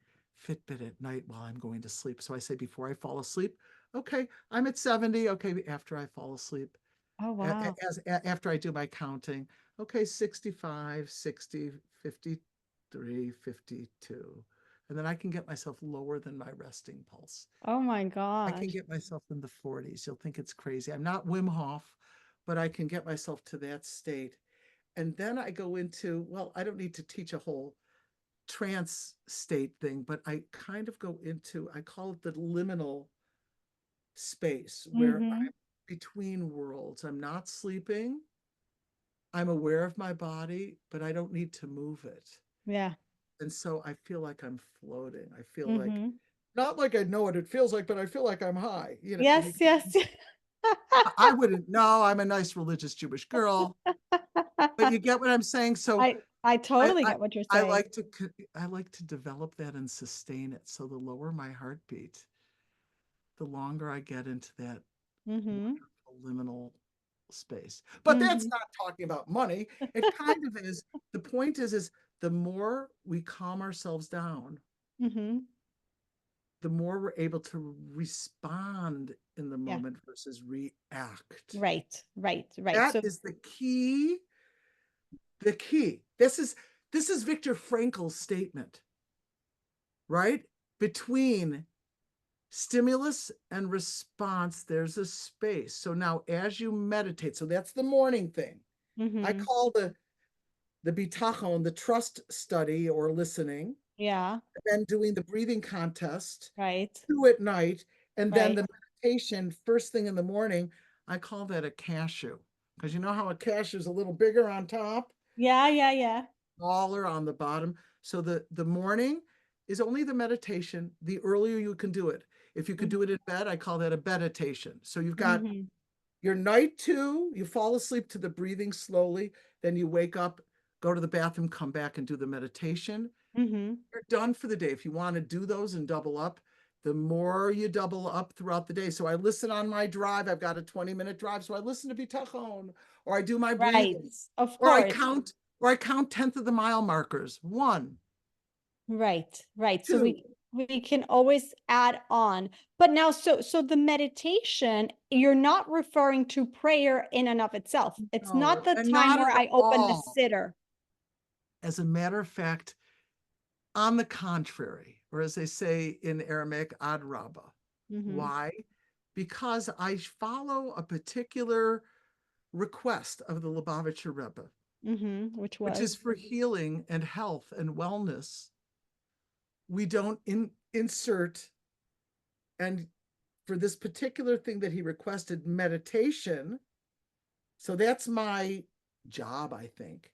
Fitbit at night while I'm going to sleep. So I say before I fall asleep, okay, I'm at 70. Okay, after I fall asleep, Oh, wow. after I do my counting, okay, 65, 60, 53, 52. And then I can get myself lower than my resting pulse. Oh my I can gosh. get myself in the 40s. You'll think it's crazy. I'm not Wim Hof, but I can get myself to that state. And then I go into, well, I don't need to teach a whole trance state thing, but I kind of go into, I call it the liminal space where Mm-hmm. I'm between worlds. I'm not sleeping. I'm aware of my body, but I don't need to move it. Yeah. And so I feel like I'm floating. I feel like, Mm-hmm. not like I know what it feels like, but I feel like I'm high. Yes, yes. I wouldn't know. I'm a nice religious Jewish girl, but you get what I'm saying. So I I, totally I, get what you're I saying. like to, I like to develop that and sustain it. So the lower my heartbeat, the longer I get into that Mm-hmm. wonderful liminal space. But that's Mm-hmm. not talking about money. It kind of is. The point is the more we calm ourselves down, Mm-hmm. the more we're able to respond in the Yeah. moment versus react. Right. Right. Right. That So, is the key. The key. This is Viktor Frankl's statement, right? Between stimulus and response, there's a space. So now as you meditate, so that's the morning thing. I mm-hmm. call the bitachon, the trust study or listening, Yeah. then doing the breathing contest, Right. 2 at night, and then Right. the meditation first thing in the morning. I call that a cashew, because you know how a cashew is a little bigger on top, Yeah, yeah, yeah. smaller on the bottom. So the morning is only the meditation. The earlier you can do it. If you could do it in bed, I call that a meditation. So you've got Mm-hmm. your night two, you fall asleep to the breathing slowly, then you wake up, go to the bathroom, come back and do the meditation. Mm-hmm. You're done for the day. If you want to do those and double up, the more you double up throughout the day. So I listen on my drive. I've got a 20-minute drive. So I listen to Bitachon, or I do my Right. breathing, Of or I course. count, or I count tenth of the mile markers. 1, Right. Right. So 2. we can always add on. But now, so the meditation, you're not referring to prayer in and of itself. It's not No, the and time not where at I open the all. sitter. As a matter of fact, on the contrary, or as they say in Aramaic, ad rabbah. Mm-hmm. Why? Because I follow a particular request of the Lubavitcher Rebbe, Mm-hmm. Which which is was? for healing and health and wellness. We don't insert, and for this particular thing that he requested, meditation. So that's my job, I think.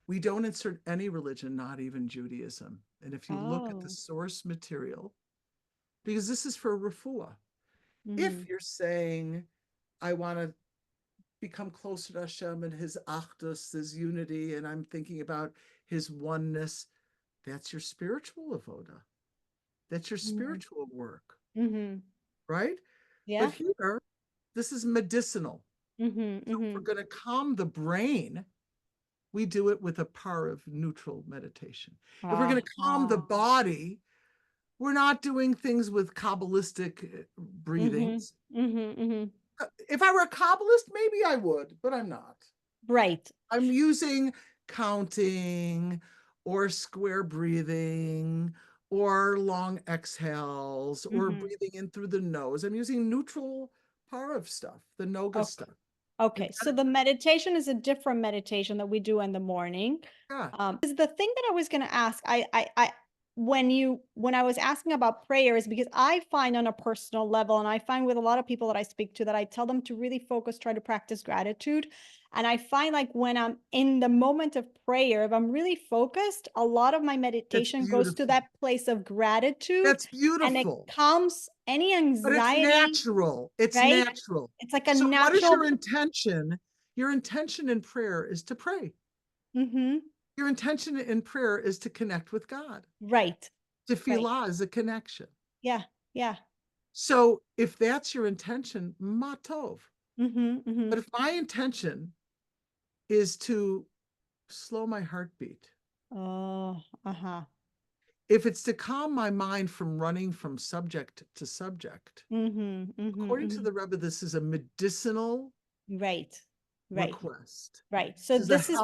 We don't insert any religion, not even Judaism. And if you look at the Oh. source material, because this is for refuah. Mm-hmm. If you're saying, I want to become closer to Hashem and his achdus, his unity, and I'm thinking about his oneness, that's your spiritual avoda. That's your spiritual work, Mm-hmm. right? But Yeah. here, this is medicinal. Mm-hmm. So if Mm-hmm. we're going to calm the brain, we do it with a par of neutral meditation. If we're going to calm the body, we're not doing things with Kabbalistic Mm-hmm. breathings. Mm-hmm. Mm-hmm. If I were a Kabbalist, maybe I would, but I'm not. Right. I'm using counting or square breathing or long exhales or Mm-hmm. breathing in through the nose. I'm using neutral parav stuff, the Noga Okay. stuff. Okay, so the meditation is a different meditation that we do in the morning. Yeah, Is the thing that I was going to ask, when I was asking about prayer is because I find on a personal level, and I find with a lot of people that I speak to that I tell them to really focus, try to practice gratitude. And I find like when I'm in the moment of prayer, if I'm really focused, a lot of my that's meditation goes to beautiful. that place of gratitude That's and it beautiful. calms any But it's anxiety, natural. It's right? natural. It's like a So what is your natural. intention? Your intention in prayer is to pray. Mm-hmm. Your intention in prayer is to connect with God. Right. Right. Tefillah is a connection. Yeah. Yeah. So if that's your intention, matov. Mm-hmm. Mm-hmm. But if my intention is to slow my heartbeat, Oh, uh-huh. if it's to calm my mind from running from subject to subject, Mm-hmm. Mm-hmm. according to Mm-hmm. the Rebbe, this is a medicinal Right. Right. request. Right. So This is this is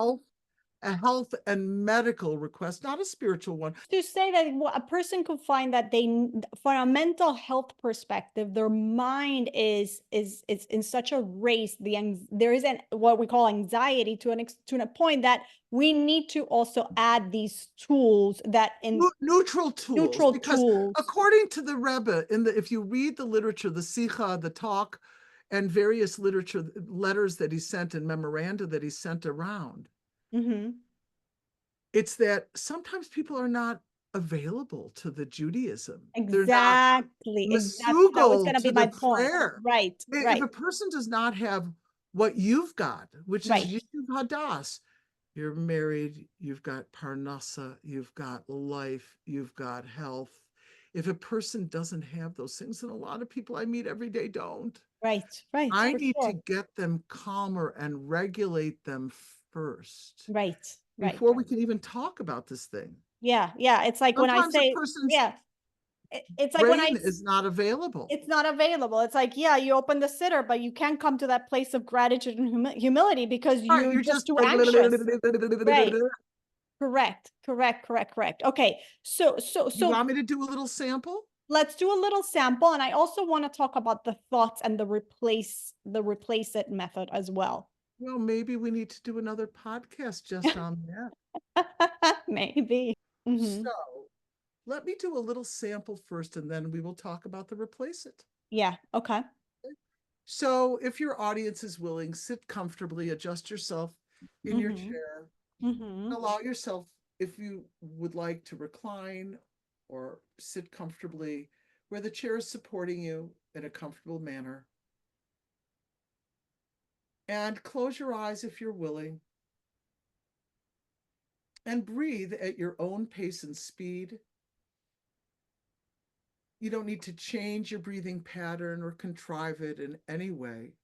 a health and medical request, not a spiritual one. to say that a person could find that from a mental health perspective, their mind is in such a race. There is what we call anxiety to a point that we need to also add these tools that in Neutral tools, neutral because tools. according to the Rebbe, if you read the literature, the Sikha, the talk, and various literature letters that he sent and memoranda that he sent around, Mm-hmm. it's that sometimes people are not available to the Judaism. They're not Exactly. Exactly. That was masugal going to be to the my point. prayer. Right. If Right. a person does not have what you've got, which is Right. Yishuv Hadas, you're married, you've got parnasa, you've got life, you've got health. If a person doesn't have those things, and a lot of people I meet every day don't, Right. Right. I For need to sure. get them calmer and regulate them first Right. Right. before we can even talk about this thing. Yeah. Yeah. It's like when I Sometimes a say, person's yeah, it's like when brain is not available. it's not available. It's like, yeah, you open the sitter, but you can't come to that place of gratitude and humility because All right, you're you're just just too anxious. Right. Correct. Correct. Correct. Correct. Okay. You So want me to do a little sample? let's do a little sample. And I also want to talk about the thoughts and the replace it method as well. Well, maybe we need to do another podcast just on that. Maybe. Mm-hmm. So let me do a little sample first, and then we will talk about the replace it. Yeah. Okay. So if your audience is willing, sit comfortably, adjust yourself in your Mm-hmm. chair, Mm-hmm. allow yourself, if you would like, to recline or sit comfortably where the chair is supporting you in a comfortable manner. And close your eyes if you're willing. And breathe at your own pace and speed. You don't need to change your breathing pattern or contrive it in any way.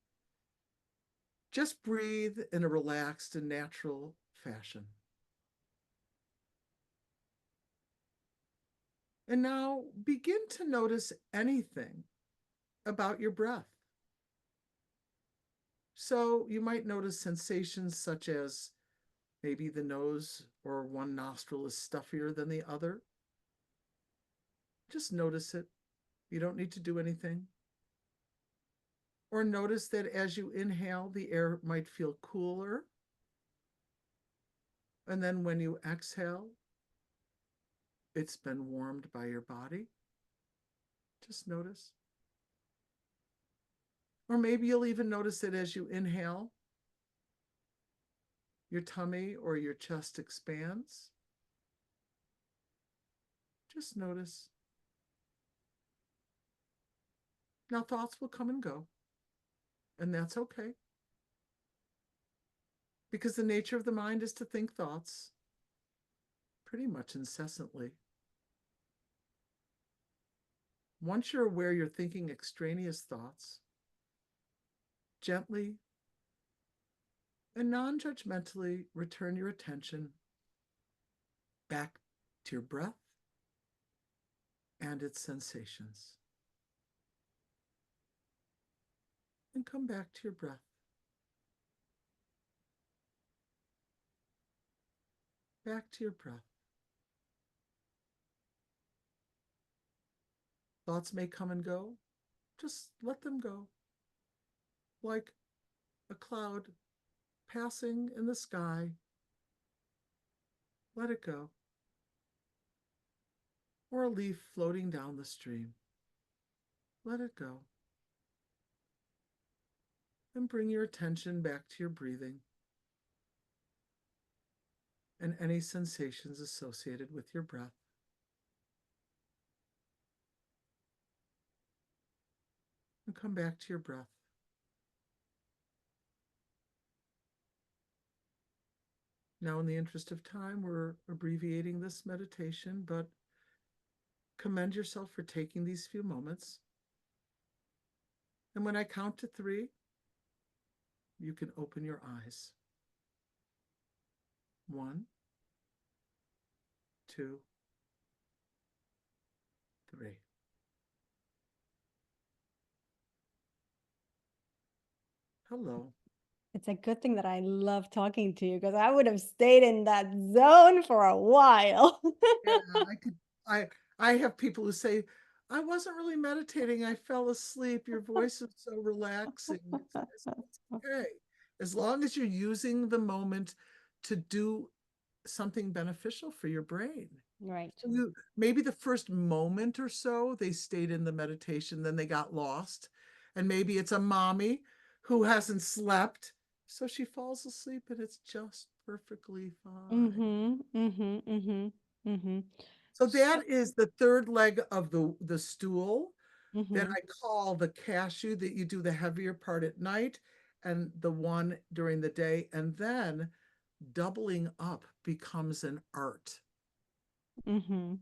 Just breathe in a relaxed and natural fashion. And now begin to notice anything about your breath. So you might notice sensations such as maybe the nose or one nostril is stuffier than the other. Just notice it. You don't need to do anything. Or notice that as you inhale, the air might feel cooler. And then when you exhale, it's been warmed by your body. Just notice. Or maybe you'll even notice that as you inhale, your tummy or your chest expands. Just notice. Now, thoughts will come and go, and that's okay. Because the nature of the mind is to think thoughts pretty much incessantly. Once you're aware you're thinking extraneous thoughts, gently and non-judgmentally return your attention back to your breath and its sensations. And come back to your breath. Back to your breath. Thoughts may come and go. Just let them go. Like a cloud passing in the sky. Let it go. Or a leaf floating down the stream. Let it go. And bring your attention back to your breathing and any sensations associated with your breath. And come back to your breath. Now, in the interest of time, we're abbreviating this meditation, but commend yourself for taking these few moments. And when I count to 3, you can open your eyes. 1, 2, 3. Hello. It's a good thing that I love talking to you because I would have stayed in that zone for a while. Yeah, I have people who say, I wasn't really meditating. I fell asleep. Your voice is so relaxing. It's okay. As long as you're using the moment to do something beneficial for your brain. Right. So maybe the first moment or so they stayed in the meditation, then they got lost. And maybe it's a mommy who hasn't slept, so she falls asleep and it's just perfectly fine. Mm-hmm. Mm-hmm. Mm-hmm. Mm-hmm. So So, that is the third leg of the stool that mm-hmm. I call the cashew, that you do the heavier part at night and the one during the day. And then doubling up becomes an art. Mm-hmm.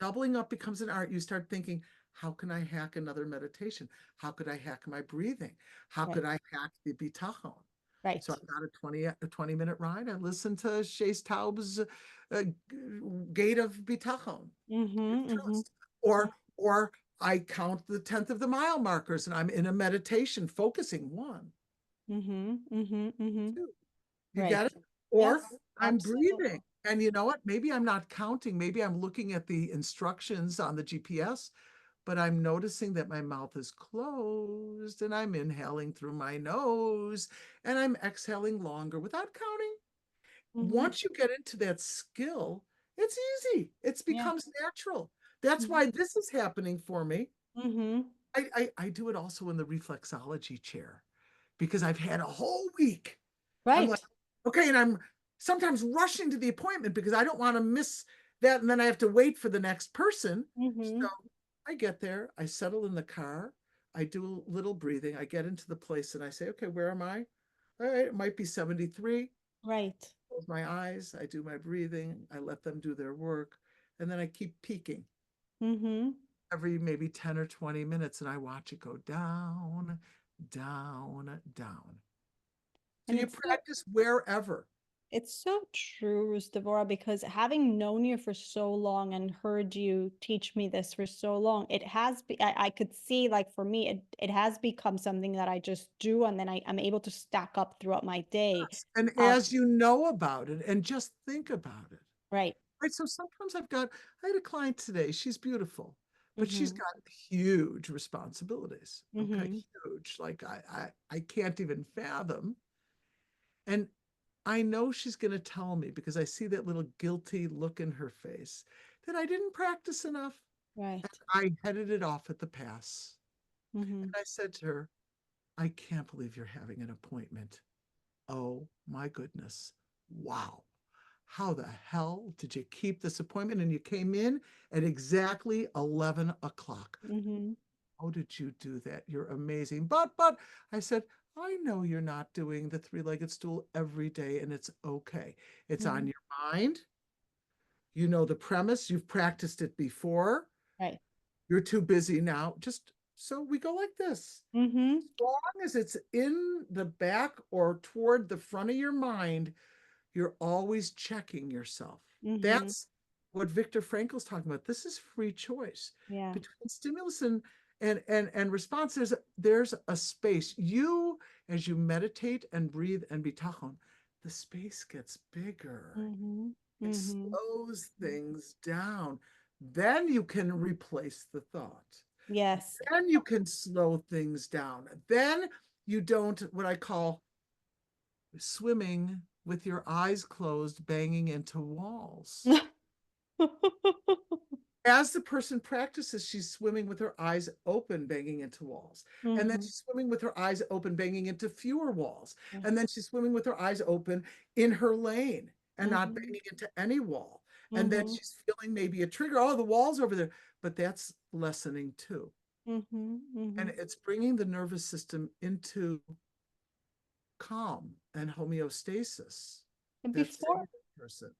Doubling up becomes an art. You start thinking, how can I hack another meditation? How could I hack my breathing? How Right. could I hack the bitachon? So Right. I've got a 20-minute ride. I listen to Shays Taub's Gate of Bitachon, Mm-hmm. Mm-hmm. trust. Or I count the 10th of the mile markers and I'm in a meditation focusing. 1, Mm-hmm. Mm-hmm. Mm-hmm. 2. You Right. get it? Yes, Or I'm absolutely. breathing. And you know what? Maybe I'm not counting. Maybe I'm looking at the instructions on the GPS, but I'm noticing that my mouth is closed and I'm inhaling through my nose and I'm exhaling longer without counting. Mm-hmm. Once you get into that skill, it's easy. It Yeah. becomes natural. That's Mm-hmm. why this is happening for me. Mm-hmm. I do it also in the reflexology chair because I've had a whole week. I'm like, Right. okay, and I'm sometimes rushing to the appointment because I don't want to miss that, and then I have to wait for the next person. Mm-hmm. So I get there, I settle in the car, I do a little breathing, I get into the place, and I say, okay, where am I? All right, it might be 73. Right. Close my eyes, I do my breathing, I let them do their work, and then I keep peeking Mm-hmm. every maybe 10 or 20 minutes, and I watch it go down, down, down. So And you practice wherever. it's so true, Rus Devorah, because having known you for so long and heard you teach me this for so long, it has I could see, like, for me, it has become something that I just do, and then I'm able to stack up throughout my day. Yes. And Uh, as you know about it and just think about it. right. Right. So sometimes I had a client today, she's beautiful, but she's Mm-hmm. got huge responsibilities. Okay. Mm-hmm. Huge. Like I can't even fathom. And I know she's going to tell me because I see that little guilty look in her face that I didn't practice enough. And Right. I headed it off at the pass. Mm-hmm. And I said to her, I can't believe you're having an appointment. Oh my goodness. Wow. How the hell did you keep this appointment? And you came in at exactly 11 o'clock. Mm-hmm. How did you do that? You're amazing. I said, I know you're not doing the three-legged stool every day, and it's okay. It's Mm-hmm. on your mind. You know the premise. You've practiced it before. Right. You're too busy now. Just so we go like this. Mm-hmm. As long as it's in the back or toward the front of your mind, you're always checking yourself. Mm-hmm. That's what Viktor Frankl's talking about. This is free choice Yeah. between stimulus and response. There's a space. You, as you meditate and breathe and bitachon, the space gets bigger. Mm-hmm. It Mm-hmm. slows things down. Then you can replace the thought. Yes. Then you can slow things down. Then you don't, what I call swimming with your eyes closed, banging into walls. As the person practices, she's swimming with her eyes open, banging into walls. And then Mm-hmm. she's swimming with her eyes open, banging into fewer walls. Yeah. And then she's swimming with her eyes open in her lane and not Mm-hmm. banging into any wall. And then Mm-hmm. she's feeling maybe a trigger. Oh, the wall's over there. But that's lessening too. Mm-hmm. And Mm-hmm. it's bringing the nervous system into calm and homeostasis. And That's in the person.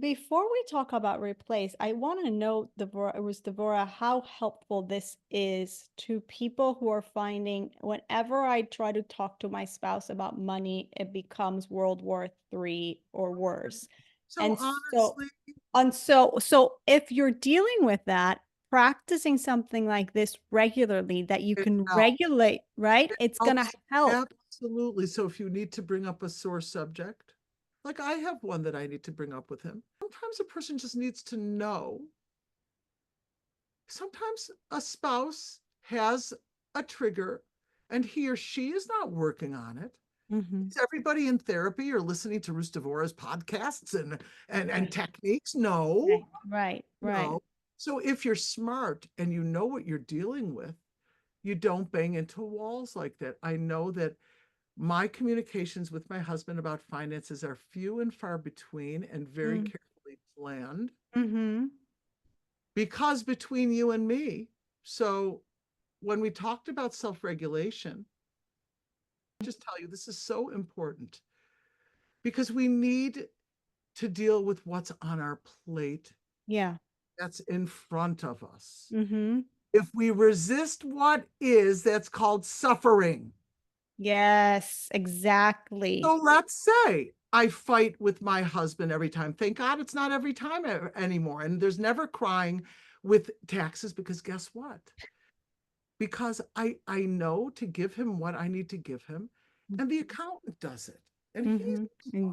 before we talk about replace, I want to know, Devorah, how helpful this is to people who are finding whenever I try to talk to my spouse about money, it becomes World War III or worse. So And so, honestly, so if you're dealing with that, practicing something like this regularly that you it can helps. regulate, right? It It's gonna helps. help. Absolutely. So if you need to bring up a sore subject, like I have one that I need to bring up with him. Sometimes a person just needs to know. Sometimes a spouse has a trigger and he or she is not working on it. Mm-hmm. Is everybody in therapy or listening to Rus Devorah's podcasts and Right, techniques? No, right. no. So if you're smart and you know what you're dealing with, you don't bang into walls like that. I know that my communications with my husband about finances are few and far between and very carefully planned Mm-hmm. because between you and me. So when we talked about self-regulation, just tell you this is so important because we need to deal with what's on our plate Yeah. that's in front of us. Mm-hmm. If we resist what is, that's called suffering. Yes, exactly. So let's say I fight with my husband every time. Thank God it's not every time anymore. And there's never crying with taxes because guess what? Because I know to give him what I need to give him, and the accountant does it. And he's Mm-hmm.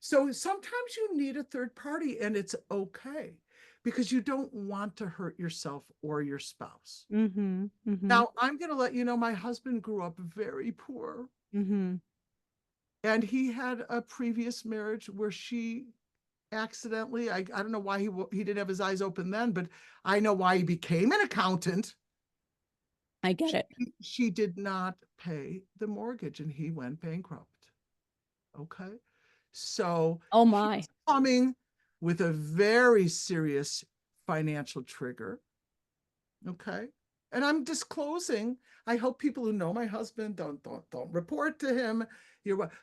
so sometimes you need a third party, and it's okay because you don't want to hurt yourself or your spouse. Mm-hmm. Mm-hmm. Now, I'm going to let you know my husband grew up very poor. Mm-hmm. And he had a previous marriage where she accidentally, I don't know why he didn't have his eyes open then, but I know why he became an accountant. I get it. She did not pay the mortgage and he went bankrupt. Okay. So Oh he's my. coming with a very serious financial trigger. Okay. And I'm disclosing. I hope people who know my husband don't report to him.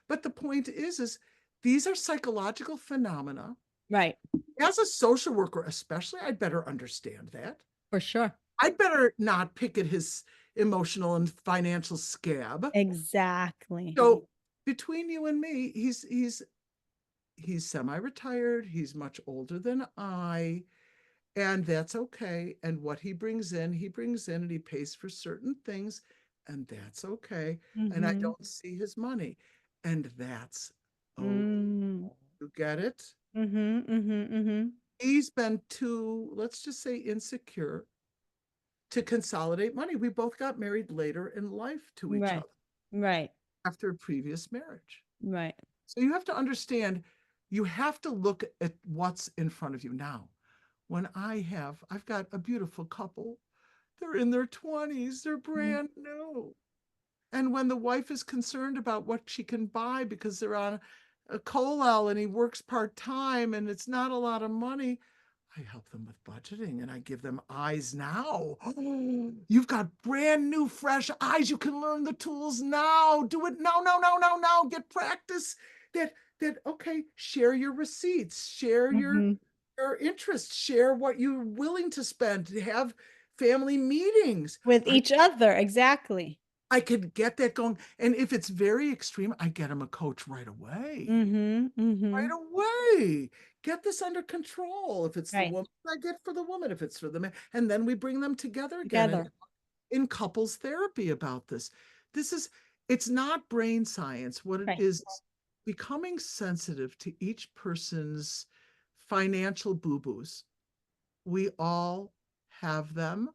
But the point is these are psychological phenomena. Right. As a social worker, especially, I'd better understand that. For sure. I'd better not pick at his emotional and financial scab. Exactly. So between you and me, he's semi-retired. He's much older than I, and that's okay. And what he brings in, and he pays for certain things, and that's okay. And I Mm-hmm. don't see his money, and that's okay. Mm. You get it? Mm-hmm. Mm-hmm. Mm-hmm. He's been too, let's just say, insecure to consolidate money. We both got married later in life to each Right. other Right. after a previous marriage. Right. So you have to understand, you have to look at what's in front of you now. When I've got a beautiful couple. They're in their 20s, they're brand new. And when the wife is concerned about what she can buy because they're on a Colel and he works part-time and it's not a lot of money, I help them with budgeting and I give them eyes now. You've got brand new, fresh eyes. You can learn the tools now. Do it now, now, now, now, now. Get practice. Okay, share your receipts, share Mm-hmm. your interests, share what you're willing to spend, have family meetings. With each other. Exactly. I could get that going. And if it's very extreme, I get them a coach right away. Mm-hmm. Mm-hmm. Right away. Get this under control. If it's the Right. woman, I get for the woman. If it's for the man, and then we bring them together again and Together. in couples therapy about this. This is, it's not brain science. What it Right. is, becoming sensitive to each person's financial boo-boos. We all have them.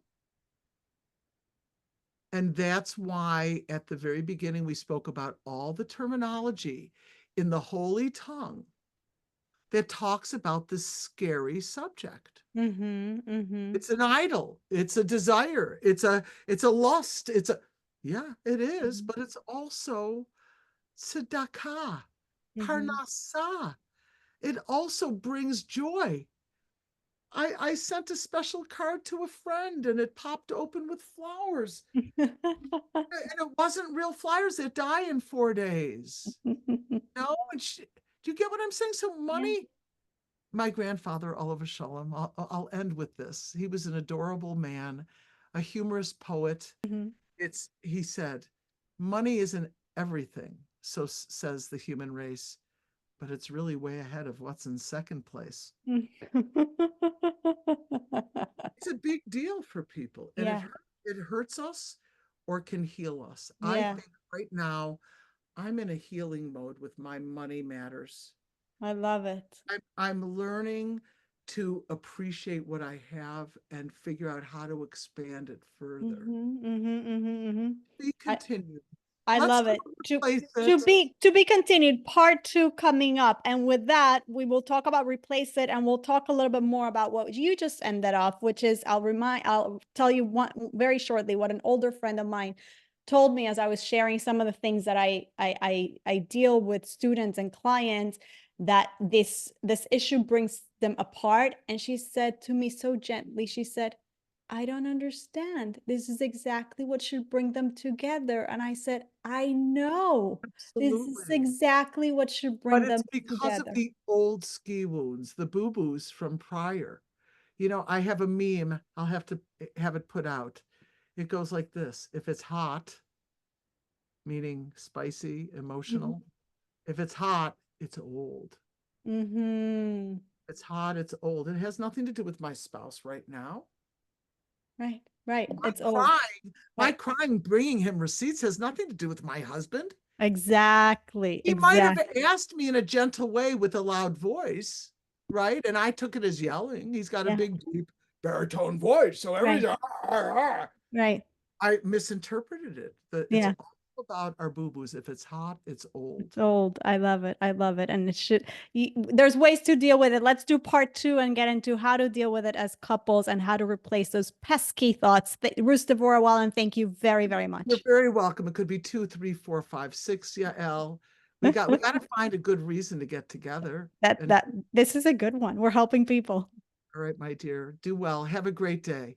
And that's why at the very beginning, we spoke about all the terminology in the holy tongue that talks about this scary subject. Mm-hmm. Mm-hmm. It's an idol. It's a desire. It's a lust. Yeah, it is, but it's also tzedakah, Mm-hmm. parnasah. It also brings joy. I sent a special card to a friend and it popped open with flowers. And it wasn't real flowers that die in 4 days. No, do you get what I'm saying? So Yeah. money, my grandfather, Oliver Sholem, I'll end with this. He was an adorable man, a humorous poet. Mm-hmm. He said, money isn't everything, so says the human race, but it's really way ahead of what's in second place. It's a big deal for people, and Yeah. it hurts us or can heal us. I Yeah. think right now I'm in a healing mode with my money matters. I love it. I'm learning to appreciate what I have and figure out how to expand it further. Mm-hmm. Mm-hmm. Mm-hmm. Mm-hmm. We continue. I Let's love go it. replace it. To be continued, part two coming up. And with that, we will talk about replace it and we'll talk a little bit more about what you just ended off, which is I'll tell you one very shortly what an older friend of mine told me as I was sharing some of the things that I deal with students and clients, that this issue brings them apart. And she said to me so gently, she said, I don't understand. This is exactly what should bring them together. And I said, I know. This is Absolutely. exactly what should But bring it's them because of together. the old ski wounds, the boo-boos from prior. You know, I have a meme. I'll have to have it put out. It goes like this. If it's hot, meaning spicy, Mhm. emotional. If it's hot, it's old. Mhm. It's hot, it's old. It has nothing to do with my spouse right now. Right. Right. My It's old. crying, my Right. crying, bringing him receipts has nothing to do with my husband. Exactly. He might have Exactly. asked me in a gentle way with a loud voice, right? And I took it as yelling. He's got a Yeah. big, deep baritone voice. So Right. every Right. I misinterpreted it. It's Yeah. about our boo-boos. If it's hot, it's old. It's old. I love it. I love it. And it should, there's ways to deal with it. Let's do part 2 and get into how to deal with it as couples and how to replace those pesky thoughts. Rus Devorah Wallen, thank you very, very much. You're very welcome. It could be 2, 3, 4, 5, 6. Yeah, L. We got to find a good reason to get together. This is a good one. We're helping people. All right, my dear. Do well. Have a great day.